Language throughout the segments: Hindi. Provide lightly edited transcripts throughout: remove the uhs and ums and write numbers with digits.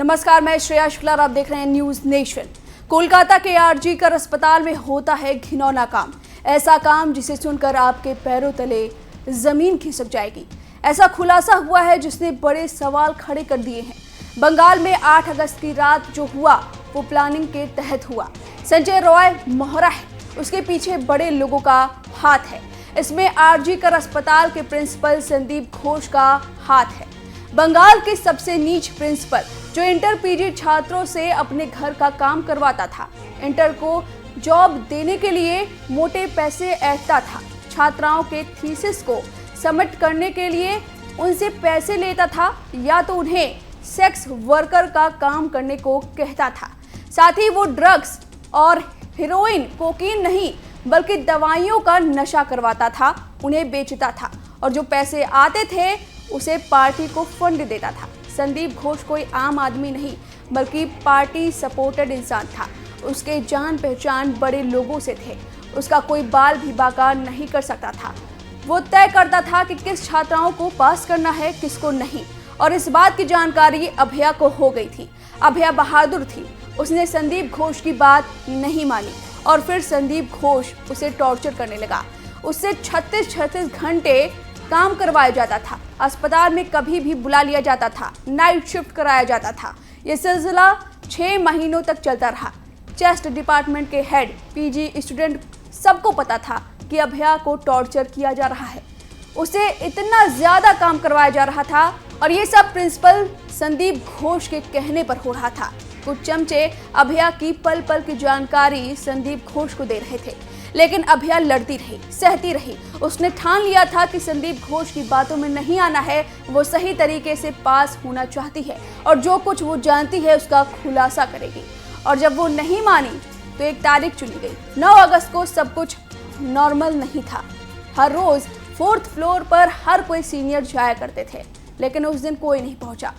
नमस्कार, मैं श्रेया शुक्ला और आप देख रहे हैं न्यूज नेशन। कोलकाता के आरजी कर अस्पताल में होता है घिनौना काम। ऐसा काम जिसे सुनकर आपके पैरों तले जमीन खिसक जाएगी। ऐसा खुलासा हुआ है जिसने बड़े सवाल खड़े कर दिए हैं। बंगाल में 8 अगस्त की रात जो हुआ वो प्लानिंग के तहत हुआ। संजय रॉय मोहरा है, उसके पीछे बड़े लोगों का हाथ है। इसमें आरजी कर अस्पताल के प्रिंसिपल संदीप घोष का हाथ है। बंगाल के सबसे नीच प्रिंसिपल जो इंटर पीजी छात्रों से अपने घर का काम करवाता था, इंटर को जॉब देने के लिए मोटे पैसे ऐंठता था, छात्राओं के थीसिस को सबमिट करने के लिए उनसे पैसे लेता था या तो उन्हें सेक्स वर्कर का काम करने को कहता था। साथ ही वो ड्रग्स और हेरोइन, कोकीन नहीं बल्कि दवाइयों का नशा करवाता था, उन्हें बेचता था और जो पैसे आते थे उसे पार्टी को फंड देता था। संदीप घोष कोई आम आदमी नहीं बल्कि पार्टी सपोर्टेड इंसान था। उसके जान पहचान बड़े लोगों से थे। उसका कोई बाल भी बाका नहीं कर सकता था। वो तय करता था कि किस छात्राओं को पास करना है, किसको नहीं। और इस बात की जानकारी अभया को हो गई थी। अभया बहादुर थी, उसने संदीप घोष की बात नहीं मानी और फिर संदीप घोष उसे टॉर्चर करने लगा। उससे 36 घंटे काम करवाया जाता था। अस्पताल में कभी भी बुला लिया जाता था, नाइट शिफ्ट कराया जाता था। ये सिलसिला 6 महीनों तक चलता रहा। चेस्ट डिपार्टमेंट के हेड, पीजी स्टूडेंट सबको पता था कि अभया को टॉर्चर किया जा रहा है। उसे इतना ज्यादा काम करवाया जा रहा था और ये सब प्रिंसिपल संदीप घोष के कहने पर हो रहा था। कुछ चमचे अभया की पल पल की जानकारी संदीप घोष को दे रहे थे, लेकिन अभया लड़ती रही, सहती रही। उसने ठान लिया था कि संदीप घोष की बातों में नहीं आना है। वो सही तरीके से पास होना चाहती है और जो कुछ वो जानती है उसका खुलासा करेगी। और जब वो नहीं मानी तो एक तारीख चुनी गई। 9 अगस्त को सब कुछ नॉर्मल नहीं था। हर रोज 4th फ्लोर पर हर कोई सीनियर जाया करते थे, लेकिन उस दिन कोई नहीं पहुंचा।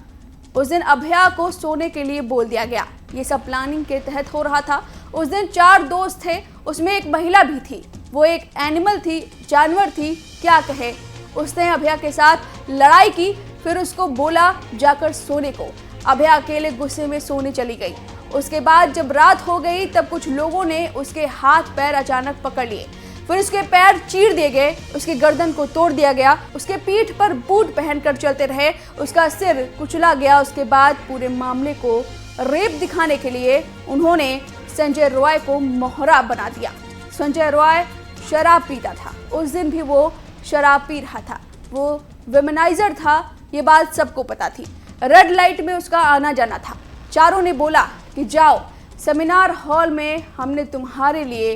उस दिन अभया को सोने के लिए बोल दिया गया। ये सब प्लानिंग के तहत हो रहा था। उस दिन 4 दोस्त थे, उसमें एक महिला भी थी। वो एक एनिमल थी, जानवर थी, क्या कहे। उसने अभया के साथ लड़ाई की, फिर उसको बोला जाकर सोने को। अभया अकेले गुस्से में सोने चली गई। उसके बाद जब रात हो गई तब कुछ लोगों ने उसके हाथ पैर अचानक पकड़ लिए। फिर उसके पैर चीर दिए गए, उसकी गर्दन को तोड़ दिया गया, उसके पीठ पर बूट पहनकर चलते रहे, उसका सिर कुचला गया। उसके बाद पूरे मामले को रेप दिखाने के लिए उन्होंने संजय रॉय को मोहरा बना दिया। संजय रॉय शराब पीता था, उस दिन भी वो शराब पी रहा था। वो वेमनाइजर था, ये बात सबको पता थी। रेड लाइट में उसका आना जाना था। चारों ने बोला कि जाओ, सेमिनार हॉल में हमने तुम्हारे लिए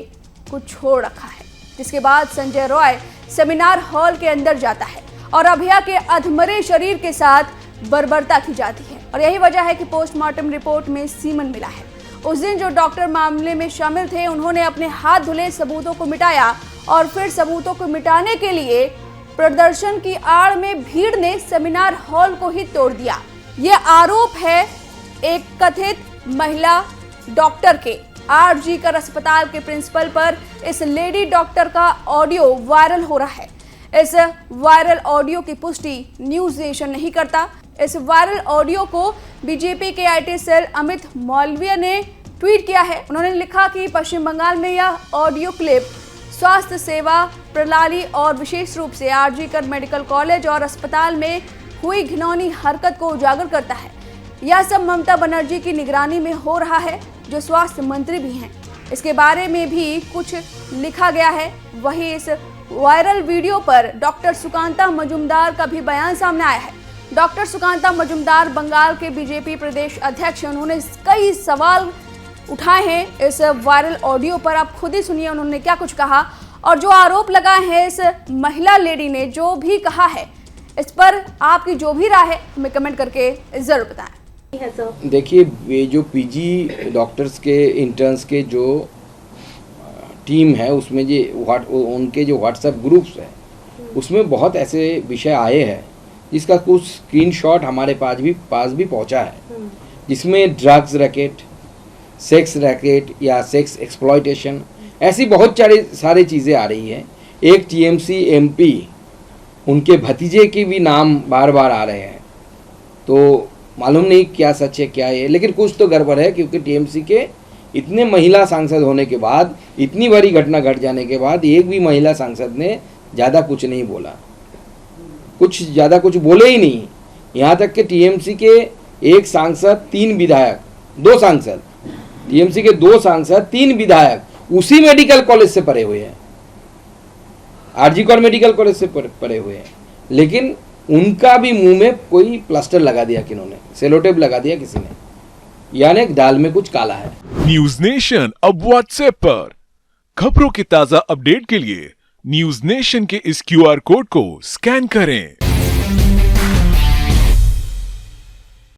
कुछ छोड़ रखा है। जिसके बाद संजय रॉय सेमिनार हॉल के अंदर जाता है और अभया के अधमरे शरीर के साथ बर्बरता की जाती है। और यही वजह है कि पोस्टमार्टम रिपोर्ट में सीमन मिला है। उस दिन जो डॉक्टर मामले में शामिल थे उन्होंने अपने हाथ धुले, सबूतों को मिटाया और फिर सबूतों को मिटाने के लिए प्रदर्शन की आड़ में भीड़ ने सेमिनार हॉल को ही तोड़ दिया। ये आरोप है एक कथित महिला डॉक्टर के, आरजी कर अस्पताल के प्रिंसिपल पर। इस लेडी डॉक्टर का ऑडियो वायरल हो रहा है। इस वायरल ऑडियो की पुष्टि न्यूज नेशन नहीं करता। इस वायरल ऑडियो को बीजेपी के आईटी सेल अमित मौलविया ने ट्वीट किया है। उन्होंने लिखा कि पश्चिम बंगाल में यह ऑडियो क्लिप स्वास्थ्य सेवा प्रणाली और विशेष रूप से आरजी कर मेडिकल कॉलेज और अस्पताल में हुई घिनौनी हरकत को उजागर करता है। यह सब ममता बनर्जी की निगरानी में हो रहा है, जो स्वास्थ्य मंत्री भी हैं। इसके बारे में भी कुछ लिखा गया है। वही इस वायरल वीडियो पर डॉक्टर सुकांता मजुमदार का भी बयान सामने आया है। डॉक्टर सुकांता मजुमदार बंगाल के बीजेपी प्रदेश अध्यक्ष, उन्होंने कई सवाल उठाए हैं इस वायरल ऑडियो पर। आप खुद ही सुनिए उन्होंने क्या कुछ कहा और जो आरोप लगाए हैं इस महिला लेडी ने, जो भी कहा है, इस पर आपकी जो भी राय है हमें कमेंट करके जरूर बताएं। देखिए, ये जो पीजी डॉक्टर्स के इंटर्न्स के जो टीम है उसमें उनके जो व्हाट्सएप ग्रुप्स है उसमें बहुत ऐसे विषय आए हैं जिसका कुछ स्क्रीनशॉट हमारे पास भी पहुंचा है, जिसमें ड्रग्स रैकेट, सेक्स रैकेट या सेक्स एक्सप्लॉयटेशन, ऐसी बहुत सारी चीज़ें आ रही हैं। एक टीएमसी एमपी, उनके भतीजे के भी नाम बार बार आ रहे हैं। तो मालूम नहीं क्या सच है क्या है, लेकिन कुछ तो गड़बड़ है, क्योंकि टीएमसी के इतने महिला सांसद होने के बाद, इतनी बड़ी घटना घट जाने के बाद एक भी महिला सांसद ने ज़्यादा कुछ नहीं बोला, ज़्यादा कुछ बोले ही नहीं। यहाँ तक कि टीएमसी के एक सांसद 3 विधायक, 2 सांसद, टीएमसी के 2 सांसद 3 विधायक उसी मेडिकल कॉलेज से पढ़े हुए हैं, आरजी कौर मेडिकल कॉलेज से पढ़े हुए हैं, लेकिन उनका भी मुंह में कोई प्लास्टर लगा दिया, किन्होंने सेलोटेप लगा दिया किसी ने, यानी दाल में कुछ काला है। न्यूज नेशन अब व्हाट्सएप पर खबरों के ताजा अपडेट के लिए न्यूज नेशन के इस क्यूआर कोड को स्कैन करें।